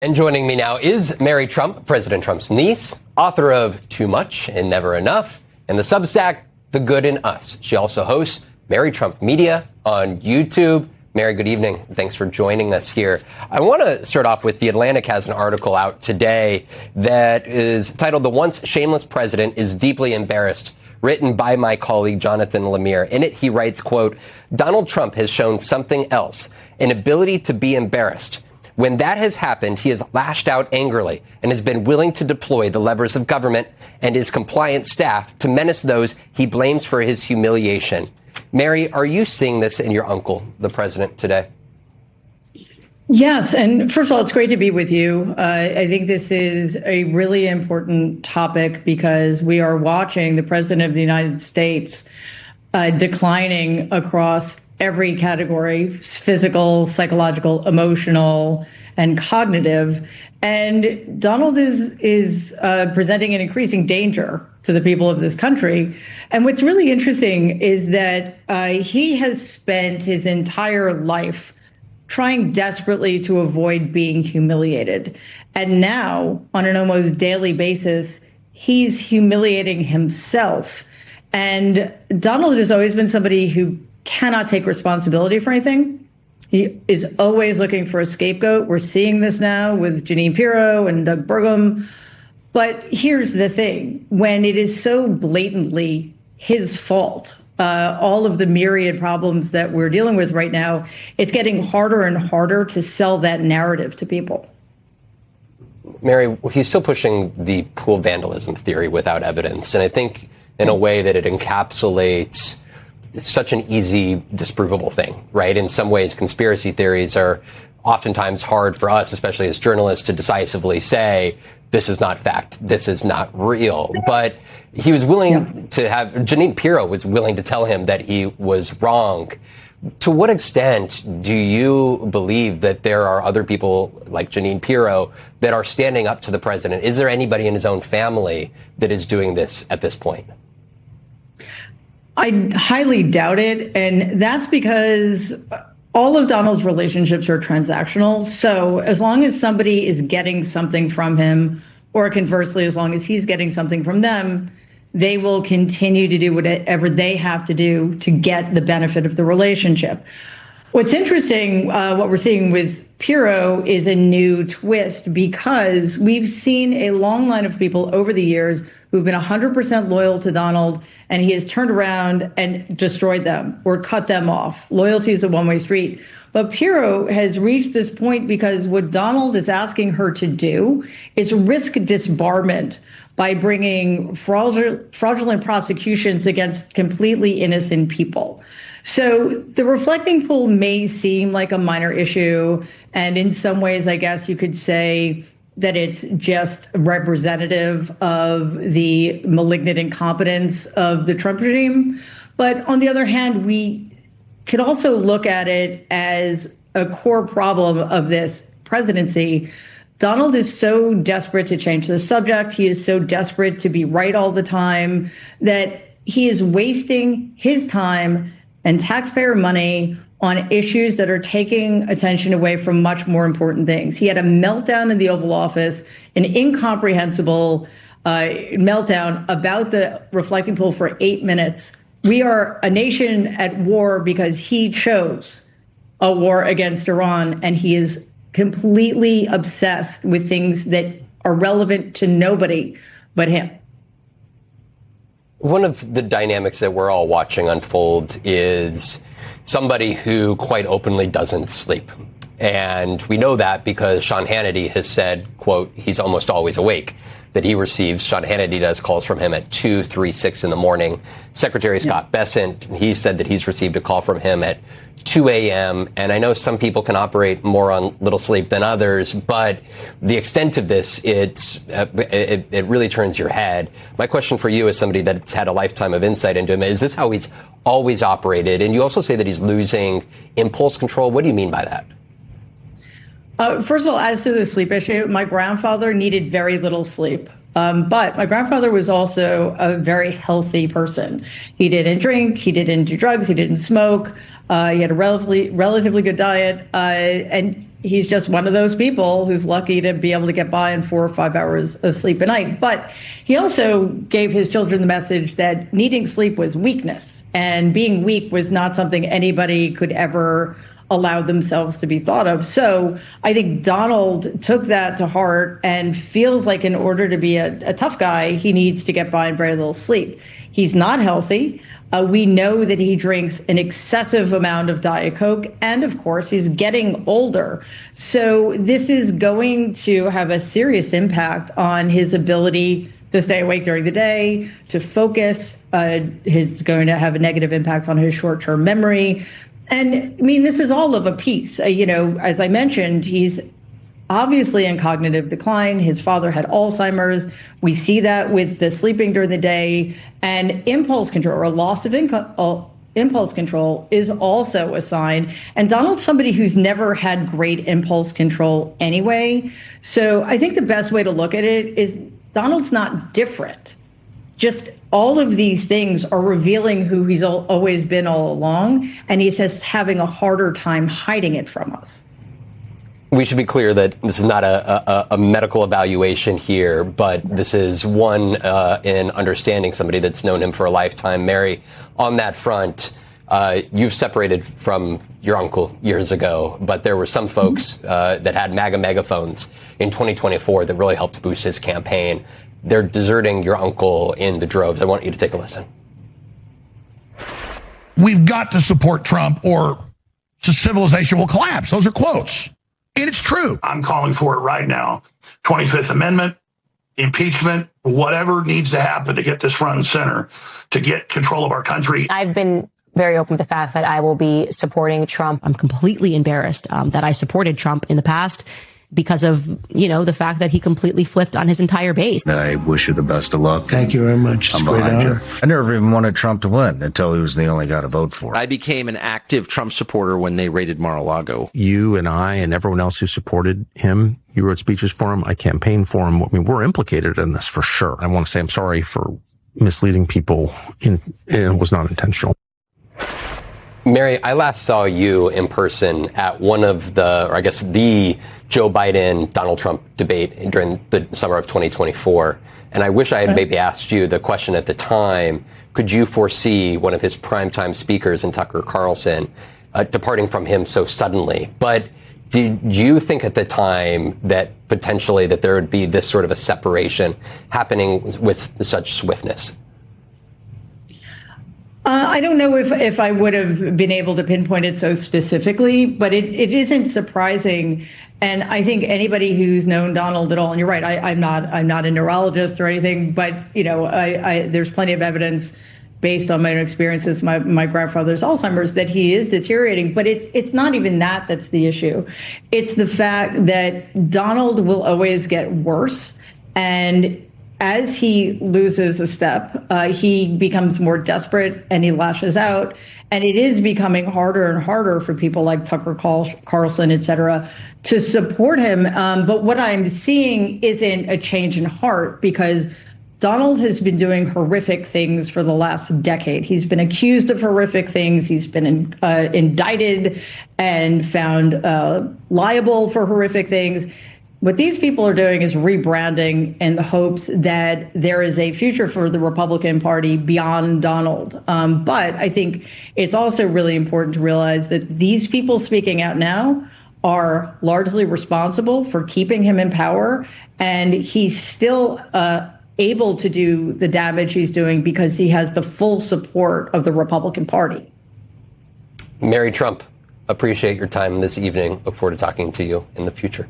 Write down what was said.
And joining me now is Mary Trump, President Trump's niece, author of Too Much and Never Enough, and the Substack, The Good in Us. She also hosts Mary Trump Media on YouTube. Mary, good evening. Thanks for joining us here. I want to start off with The Atlantic has an article out today that is titled The Once Shameless President is Deeply Embarrassed, written by my colleague Jonathan Lemire. In it, he writes, quote, Donald Trump has shown something else, an ability to be embarrassed. When that has happened, he has lashed out angrily and has been willing to deploy the levers of government and his compliant staff to menace those he blames for his humiliation. Mary, are you seeing this in your uncle, the president, today? Yes. And first of all, it's great to be with you. I think this is a really important topic because we are watching the president of the United States declining across every category: physical, psychological, emotional, and cognitive. And Donald is presenting an increasing danger to the people of this country. And what's really interesting is that he has spent his entire life trying desperately to avoid being humiliated. And now, on an almost daily basis, he's humiliating himself. And Donald has always been somebody who cannot take responsibility for anything. He is always looking for a scapegoat. We're seeing this now with Jeanine Pirro and Doug Burgum. But here's the thing. When it is so blatantly his fault, all of the myriad problems that we're dealing with right now, it's getting harder and harder to sell that narrative to people. Mary, he's still pushing the pool vandalism theory without evidence. And I think in a way that it encapsulates such an easy, disprovable thing, right? In some ways, conspiracy theories are oftentimes hard for us, especially as journalists, to decisively say, this is not fact, this is not real. But he was willing to have, Jeanine Pirro was willing to tell him that he was wrong. To what extent do you believe that there are other people like Jeanine Pirro that are standing up to the president? Is there anybody in his own family that is doing this at this point? I highly doubt it. And that's because all of Donald's relationships are transactional. So as long as somebody is getting something from him, or conversely, as long as he's getting something from them, they will continue to do whatever they have to do to get the benefit of the relationship. What's interesting, what we're seeing with Pirro is a new twist, because we've seen a long line of people over the years who've been 100% loyal to Donald, and he has turned around and destroyed them or cut them off. Loyalty is a one-way street. But Pirro has reached this point because what Donald is asking her to do is risk disbarment by bringing fraudulent prosecutions against completely innocent people. So the reflecting pool may seem like a minor issue, and in some ways, I guess you could say that it's just representative of the malignant incompetence of the Trump regime. But on the other hand, we could also look at it as a core problem of this presidency. Donald is so desperate to change the subject. He is so desperate to be right all the time that he is wasting his time and taxpayer money on issues that are taking attention away from much more important things. He had a meltdown in the Oval Office, an incomprehensible meltdown about the reflecting pool for 8 minutes. We are a nation at war because he chose a war against Iran, and he is completely obsessed with things that are relevant to nobody but him. One of the dynamics that we're all watching unfold is somebody who quite openly doesn't sleep. And we know that because Sean Hannity has said, quote, he's almost always awake, that he receives. Sean Hannity does calls from him at 2, 3, 6 in the morning. Secretary Scott Bessent, he said that he's received a call from him at 2 a.m. And I know some people can operate more on little sleep than others, but the extent of this, it really turns your head. My question for you, as somebody that's had a lifetime of insight into him, is this how he's always operated? And you also say that he's losing impulse control. What do you mean by that? First of all, as to the sleep issue, my grandfather needed very little sleep. But my grandfather was also a very healthy person. He didn't drink, he didn't do drugs, he didn't smoke. He had a relatively good diet. And he's just one of those people who's lucky to be able to get by on 4 or 5 hours of sleep a night. But he also gave his children the message that needing sleep was weakness, and being weak was not something anybody could ever allow themselves to be thought of. So I think Donald took that to heart and feels like in order to be a tough guy, he needs to get by on very little sleep. He's not healthy. We know that he drinks an excessive amount of Diet Coke, and of course, he's getting older. So this is going to have a serious impact on his ability to stay awake during the day, to focus. He's going to have a negative impact on his short-term memory. And I mean, this is all of a piece. As I mentioned, he's obviously in cognitive decline. His father had Alzheimer's. We see that with the sleeping during the day, and impulse control or loss of impulse control is also a sign. And Donald's somebody who's never had great impulse control anyway. So I think the best way to look at it is Donald's not different. Just all of these things are revealing who he's always been all along, and he's just having a harder time hiding it from us. We should be clear that this is not a medical evaluation here, but this is one in understanding somebody that's known him for a lifetime. Mary, on that front, you've separated from your uncle years ago, but there were some folks that had MAGA megaphones in 2024 that really helped boost his campaign. They're deserting your uncle in the droves. I want you to take a listen. We've got to support Trump or civilization will collapse. Those are quotes. And it's true. I'm calling for it right now. 25th Amendment, impeachment, whatever needs to happen to get this front and center, to get control of our country. I've been very open with the fact that I will be supporting Trump. I'm completely embarrassed that I supported Trump in the past because of, the fact that he completely flipped on his entire base. I wish you the best of luck. Thank you very much. It's a great honor. I never even wanted Trump to win until he was the only guy to vote for. I became an active Trump supporter when they raided Mar-a-Lago. You and I and everyone else who supported him, you wrote speeches for him. I campaigned for him. I mean, we're implicated in this for sure. I want to say I'm sorry for misleading people. It was not intentional. Mary, I last saw you in person at one of the Joe Biden, Donald Trump debate during the summer of 2024. And I wish I had maybe asked you the question at the time, could you foresee one of his primetime speakers in Tucker Carlson departing from him so suddenly? But did you think at the time that potentially that there would be this sort of a separation happening with such swiftness? I don't know if I would have been able to pinpoint it so specifically, but it isn't surprising. And I think anybody who's known Donald at all, and you're right, I'm not a neurologist or anything, but there's plenty of evidence based on my own experiences, my grandfather's Alzheimer's, that he is deteriorating. But it's not even that's the issue. It's the fact that Donald will always get worse, and as he loses a step, he becomes more desperate and he lashes out. And it is becoming harder and harder for people like Tucker Carlson, et cetera, to support him. But what I'm seeing isn't a change in heart, because Donald has been doing horrific things for the last decade. He's been accused of horrific things. He's been indicted and found liable for horrific things. What these people are doing is rebranding in the hopes that there is a future for the Republican Party beyond Donald. But I think it's also really important to realize that these people speaking out now are largely responsible for keeping him in power. And he's still able to do the damage he's doing because he has the full support of the Republican Party. Mary Trump, appreciate your time this evening. Look forward to talking to you in the future.